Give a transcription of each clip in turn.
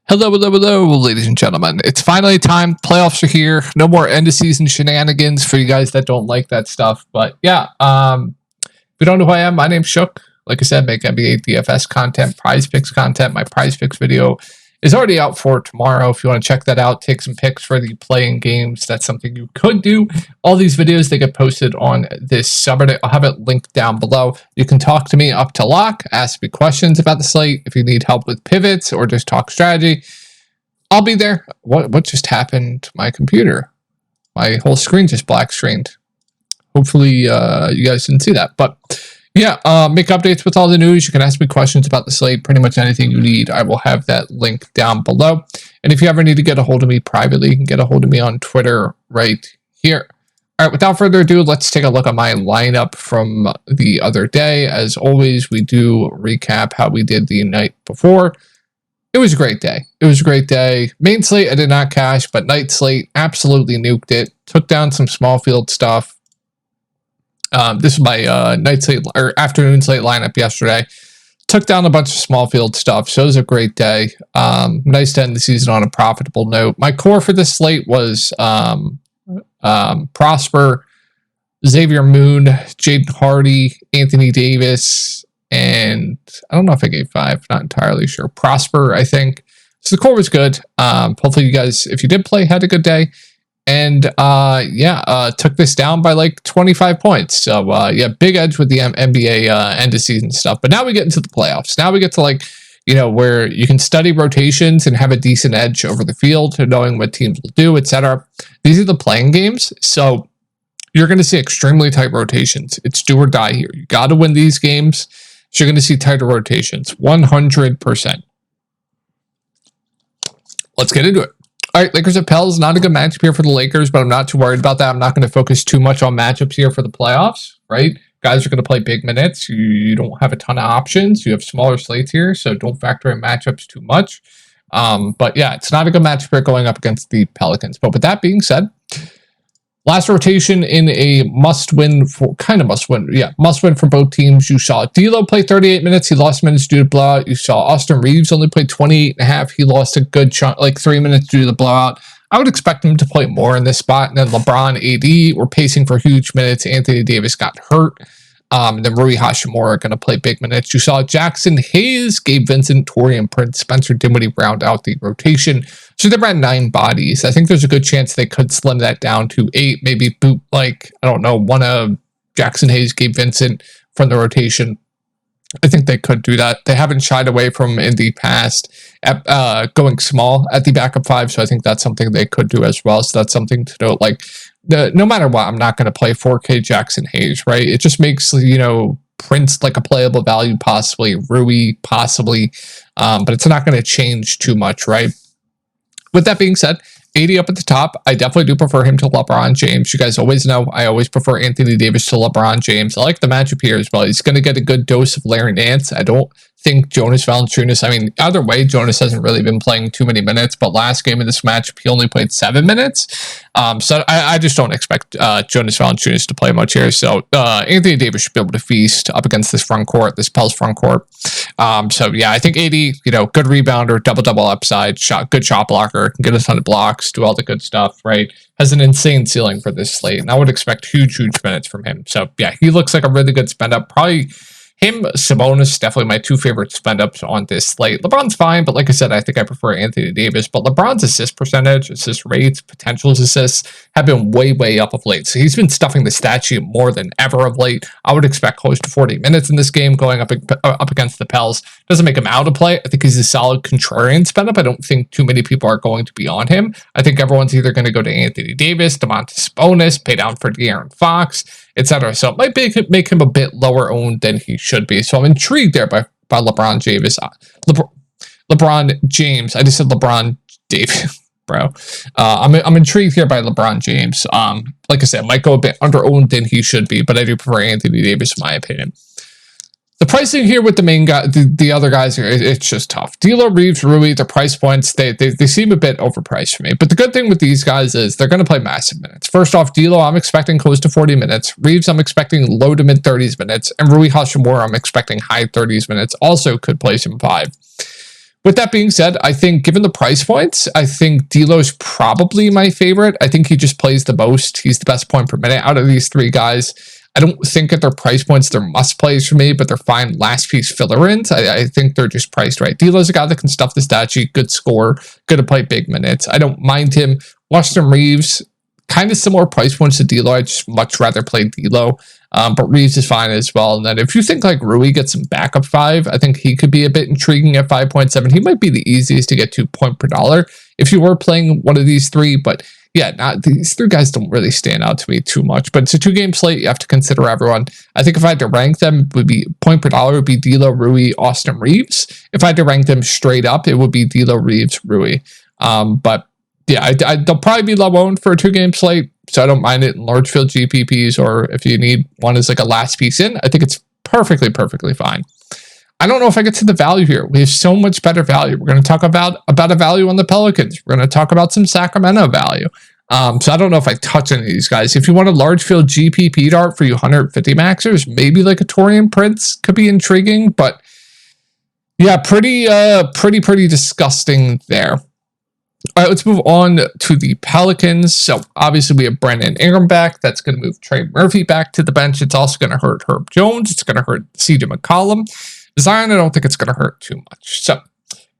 Hello, ladies and gentlemen. It's finally time. Playoffs are here. No more end of season shenanigans for you guys that don't like that stuff. But yeah, if you don't know who I am, my name's Shook. Like I said, make NBA DFS content, prize picks content. My prize picks video is already out for tomorrow. If you want to check that out, take some pics for the playing games. That's something you could do. All these videos, they get posted on this subreddit. I'll have it linked down below. You can talk to me up to lock, ask me questions about the slate. If you need help with pivots or just talk strategy, I'll be there. What just happened to my computer? My whole screen just black screened. Hopefully you guys didn't see that. But yeah, make updates with all the news. You can ask me questions about the slate, pretty much anything you need. I will have that link down below. And if you ever need to get a hold of me privately, you can get a hold of me on Twitter right here. All right, without further ado, let's take a look at my lineup from the other day. As always, we do recap how we did the night before. It was a great day. Main slate, I did not cash, but night slate, absolutely nuked it. Took down some small field stuff. This is my night slate or afternoon slate lineup yesterday. Took down a bunch of small field stuff, so it was a great day. Nice to end the season on a profitable note. My core for this slate was Prosper, Xavier Moon, Jaden Hardy, Anthony Davis, and I don't know if I gave 5, not entirely sure. Prosper, I think. So the core was good. Hopefully you guys, if you did play, had a good day. And took this down by like 25 points. So yeah, big edge with the NBA end of season stuff. But now we get into the playoffs. Now we get to where you can study rotations and have a decent edge over the field, knowing what teams will do, etc. These are the playing games. So you're going to see extremely tight rotations. It's do or die here. You got to win these games. So you're going to see tighter rotations, 100%. Let's get into it. All right, Lakers at Pels, not a good matchup here for the Lakers, but I'm not too worried about that. I'm not going to focus too much on matchups here for the playoffs, right? Guys are going to play big minutes. You don't have a ton of options. You have smaller slates here, so don't factor in matchups too much. But yeah, it's not a good matchup here going up against the Pelicans. But with that being said, last rotation in a must-win for both teams. You saw D'Lo play 38 minutes. He lost minutes due to blowout. You saw Austin Reeves only play 28.5. He lost a good chunk, like 3 minutes due to the blowout. I would expect him to play more in this spot. And then LeBron, AD were pacing for huge minutes. Anthony Davis got hurt. And then Rui Hachimura are going to play big minutes. You saw Jackson Hayes, Gabe Vincent, Torian Prince, Spencer Dinwiddie round out the rotation. So they're at 9 bodies. I think there's a good chance they could slim that down to 8, maybe boot, one of Jackson Hayes, Gabe Vincent from the rotation. I think they could do that. They haven't shied away from in the past at going small at the backup 5, so I think that's something they could do as well. So that's something to note. No matter what, I'm not going to play 4K Jackson Hayes, right? It just makes, Prince like a playable value, possibly, Rui, possibly, but it's not going to change too much, right? With that being said, 80 up at the top. I definitely do prefer him to LeBron James. You guys always know I always prefer Anthony Davis to LeBron James. I like the matchup here as well. He's going to get a good dose of Larry Nance. I don't think Jonas Valanciunas, either way, Jonas hasn't really been playing too many minutes, but last game of this matchup, he only played 7 minutes. So I just don't expect Jonas Valanciunas to play much here. So Anthony Davis should be able to feast up against this Pels front court. So yeah, I think 80, good rebounder, double upside, good shot blocker, can get a ton of blocks, do all the good stuff, right? Has an insane ceiling for this slate, and I would expect huge minutes from him. So yeah, he looks like a really good spend up. Probably him, Sabonis, definitely my 2 favorite spend ups on this slate. LeBron's fine, but like I said, I think I prefer Anthony Davis. But LeBron's assist percentage, assist rates, potential assists have been way up of late. So he's been stuffing the stat sheet more than ever of late. I would expect close to 40 minutes in this game going up against the Pels. Doesn't make him out of play. I think he's a solid contrarian spend up. I don't think too many people are going to be on him. I think everyone's either going to go to Anthony Davis, Domantas Sabonis, pay down for De'Aaron Fox, etc. So it might make him a bit lower owned than he should be. So I'm intrigued there by LeBron James. LeBron James. I just said LeBron Davis, bro. I'm intrigued here by LeBron James. Like I said, might go a bit under owned than he should be, but I do prefer Anthony Davis in my opinion. The pricing here with the main guy, the other guys here, it's just tough. D'Lo, Reeves, Rui, their price points, they seem a bit overpriced for me. But the good thing with these guys is they're going to play massive minutes. First off, D'Lo, I'm expecting close to 40 minutes. Reeves, I'm expecting low to mid 30s minutes. And Rui Hachimura, I'm expecting high 30s minutes. Also could play some 5. With that being said, I think given the price points, I think D'Lo's probably my favorite. I think he just plays the most. He's the best point per minute out of these three guys. I don't think at their price points they're must plays for me, but they're fine last piece filler-ins. I think they're just priced right. D'Lo's a guy that can stuff the stat sheet, good score, good to play big minutes. I don't mind him. Washington Reeves, kind of similar price points to D'Lo. I'd just much rather play D'Lo. But Reeves is fine as well. And then if you think like Rui gets some backup 5, I think he could be a bit intriguing at 5.7. He might be the easiest to get to point per dollar if you were playing one of these three. But yeah, these three guys don't really stand out to me too much. But it's a 2-game slate. You have to consider everyone. I think if I had to rank them, it would be point per dollar would be D'Lo, Rui, Austin Reeves. If I had to rank them straight up, it would be D'Lo, Reeves, Rui. But yeah, they'll probably be low owned for a 2-game slate, so I don't mind it in large field GPPs, or if you need one as like a last piece in, I think it's perfectly fine. I don't know if I get to the value here. We have so much better value. We're going to talk about a value on the Pelicans. We're going to talk about some Sacramento value. So I don't know if I touch any of these guys. If you want a large field GPP dart for you 150 maxers, maybe like a Torian Prince could be intriguing, but yeah, pretty disgusting there. All right, let's move on to the Pelicans. So obviously we have Brandon Ingram back. That's going to move Trey Murphy back to the bench. It's also going to hurt Herb Jones. It's going to hurt CJ McCollum. Zion, I don't think it's going to hurt too much. So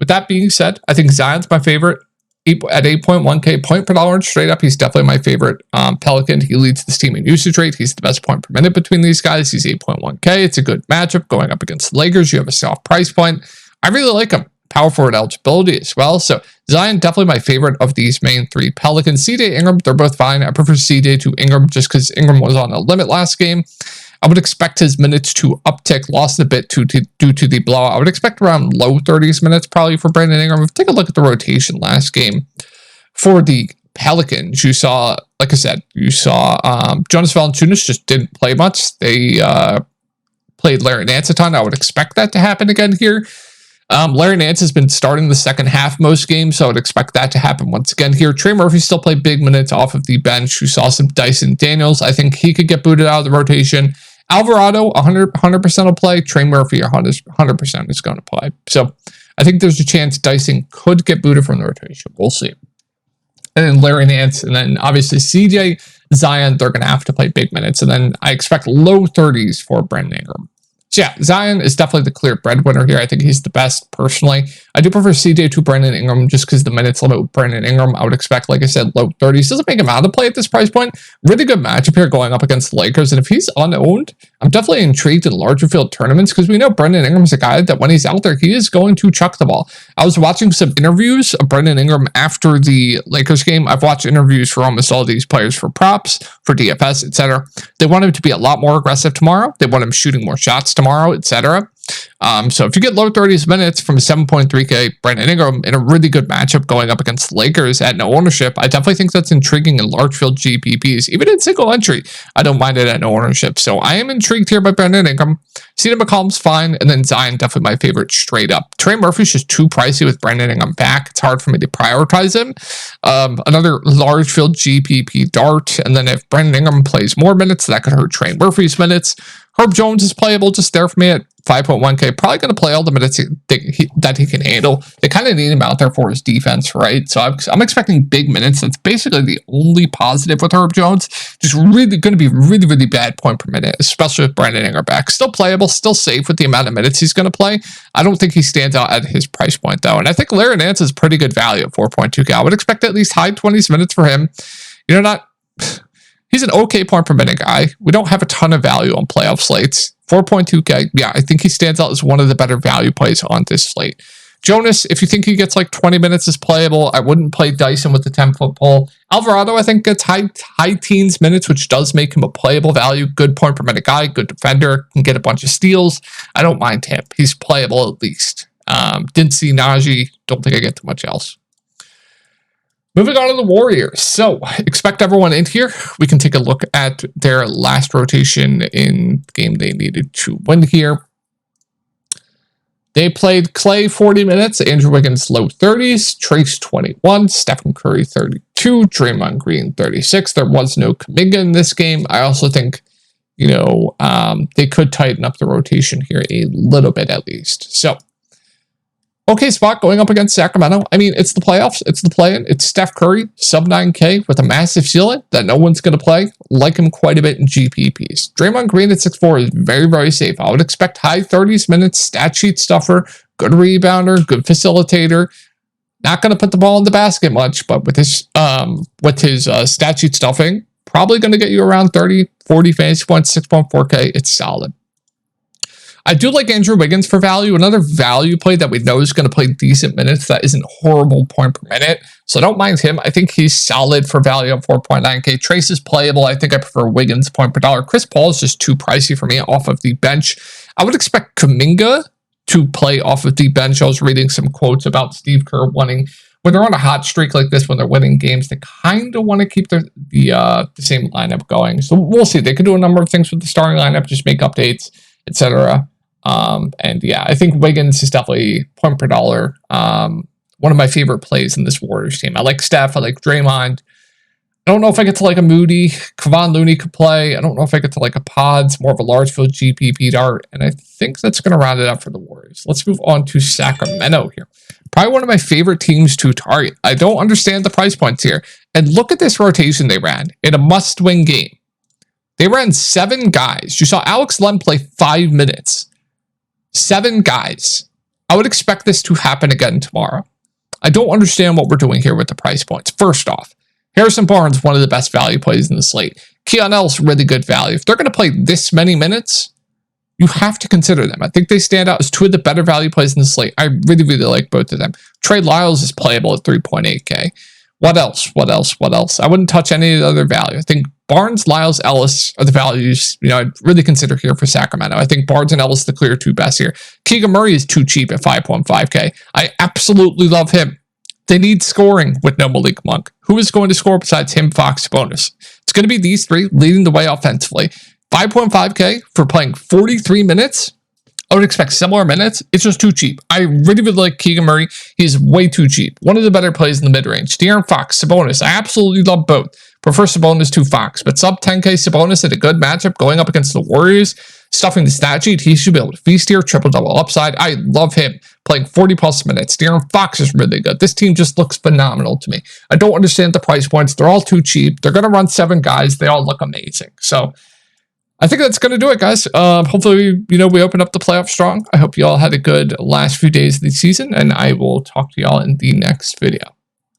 with that being said, I think Zion's my favorite at 8.1K point per dollar straight up. He's definitely my favorite Pelican. He leads this team in usage rate. He's the best point per minute between these guys. He's 8.1K. It's a good matchup going up against the Lakers. You have a soft price point. I really like him. Power forward eligibility as well. So Zion, definitely my favorite of these main three Pelicans. CJ Ingram, they're both fine. I prefer CJ to Ingram just because Ingram was on a limit last game. I would expect his minutes to uptick, lost a bit due to the blowout. I would expect around low 30s minutes probably for Brandon Ingram. Take a look at the rotation last game for the Pelicans. You saw, like I said, Jonas Valanciunas just didn't play much. They played Larry Nance a ton. I would expect that to happen again here. Larry Nance has been starting the second half most games, so I would expect that to happen once again here. Trey Murphy still played big minutes off of the bench. You saw some Dyson Daniels. I think he could get booted out of the rotation. Alvarado, 100% will play. Trey Murphy, 100% is going to play. So I think there's a chance Dyson could get booted from the rotation. We'll see. And then Larry Nance, and then obviously CJ, Zion, they're going to have to play big minutes. And then I expect low 30s for Brandon Ingram. So yeah, Zion is definitely the clear breadwinner here. I think he's the best personally. I do prefer CJ to Brandon Ingram just because the minutes limit with Brandon Ingram. I would expect, like I said, low 30s. Doesn't make him out of play at this price point. Really good matchup here going up against the Lakers. And if he's unowned, I'm definitely intrigued in larger field tournaments because we know Brandon Ingram's a guy that when he's out there, he is going to chuck the ball. I was watching some interviews of Brandon Ingram after the Lakers game. I've watched interviews for almost all these players for props, for DFS, etc. They want him to be a lot more aggressive tomorrow. They want him shooting more shots tomorrow, etc. So if you get low 30s minutes from a 7.3K Brandon Ingram in a really good matchup going up against the Lakers at no ownership, I definitely think that's intriguing in large field GPPs. Even in single entry, I don't mind it at no ownership. So I am intrigued here by Brandon Ingram. CJ McCollum's fine, and then Zion, definitely my favorite straight up. Trey Murphy's just too pricey with Brandon Ingram back. It's hard for me to prioritize him. Another large field GPP dart, and then if Brandon Ingram plays more minutes, that could hurt Trey Murphy's minutes. Herb Jones is playable just there for me at 5.1K. Probably going to play all the minutes that he can handle. They kind of need him out there for his defense, right? So I'm expecting big minutes. That's basically the only positive with Herb Jones. Just really going to be really bad point per minute, especially with Brandon Ingram back. Still playable, still safe with the amount of minutes he's going to play. I don't think he stands out at his price point, though. And I think Larry Nance is pretty good value at 4.2K. I would expect at least high 20s minutes for him. You know, he's an okay point per minute guy. We don't have a ton of value on playoff slates. 4.2K, yeah, I think he stands out as one of the better value plays on this slate. Jonas, if you think he gets like 20 minutes is playable, I wouldn't play Dyson with the 10-foot pole. Alvarado, I think, gets high teens minutes, which does make him a playable value. Good point per minute guy, good defender, can get a bunch of steals. I don't mind him. He's playable at least. Didn't see Najee. Don't think I get too much else. Moving on to the Warriors. So expect everyone in here. We can take a look at their last rotation in the game they needed to win here. They played Clay 40 minutes, Andrew Wiggins low 30s, Trace 21, Stephen Curry 32, Draymond Green 36. There was no Kuminga in this game. I also think, they could tighten up the rotation here a little bit at least. So Okay spot going up against Sacramento. I mean, it's the playoffs. It's the play-in. It's Steph Curry, sub 9K with a massive ceiling that no one's going to play. Like him quite a bit in GPPs. Draymond Green at 6'4" is very, very safe. I would expect high 30s minutes, stat sheet stuffer, good rebounder, good facilitator. Not going to put the ball in the basket much, but with his stat sheet stuffing, probably going to get you around 30, 40 fantasy points, 6.4K. It's solid. I do like Andrew Wiggins for value. Another value play that we know is going to play decent minutes that isn't horrible point per minute. So I don't mind him. I think he's solid for value on 4.9K. Trace is playable. I think I prefer Wiggins point per dollar. Chris Paul is just too pricey for me off of the bench. I would expect Kuminga to play off of the bench. I was reading some quotes about Steve Kerr wanting, when they're on a hot streak like this, when they're winning games, they kind of want to keep the same lineup going. So we'll see. They could do a number of things with the starting lineup, just make updates, etc. And yeah, I think Wiggins is definitely point per dollar. One of my favorite plays in this Warriors team. I like Steph. I like Draymond. I don't know if I get to like a Moody. Kevon Looney could play. I don't know if I get to like a Pods, more of a large field GPP dart. And I think that's going to round it up for the Warriors. Let's move on to Sacramento here. Probably one of my favorite teams to target. I don't understand the price points here. And look at this rotation they ran in a must-win game. They ran 7 guys. You saw Alex Len play 5 minutes. 7 guys. I would expect this to happen again tomorrow. I don't understand what we're doing here with the price points. First off, Harrison Barnes, one of the best value plays in the slate. Keon Ellis, really good value. If they're going to play this many minutes, you have to consider them. I think they stand out as 2 of the better value plays in the slate. I really, really like both of them. Trey Lyles is playable at 3.8K. What else? I wouldn't touch any of the other value. I think Barnes, Lyles, Ellis are the values, I'd really consider here for Sacramento. I think Barnes and Ellis the clear 2 best here. Keegan Murray is too cheap at 5.5K. I absolutely love him. They need scoring with no Malik Monk. Who is going to score besides him, Fox, Bonus? It's going to be these 3 leading the way offensively. 5.5K for playing 43 minutes. I would expect similar minutes. It's just too cheap. I really would like Keegan Murray. He's way too cheap. One of the better plays in the mid-range. De'Aaron Fox, Sabonis. I absolutely love both. Prefer Sabonis to Fox, but sub 10K Sabonis at a good matchup going up against the Warriors, stuffing the stat sheet. He should be able to feast here, triple-double upside. I love him playing 40-plus minutes. De'Aaron Fox is really good. This team just looks phenomenal to me. I don't understand the price points. They're all too cheap. They're going to run 7 guys. They all look amazing. So I think that's going to do it, guys. Hopefully, we open up the playoffs strong. I hope you all had a good last few days of the season, and I will talk to y'all in the next video.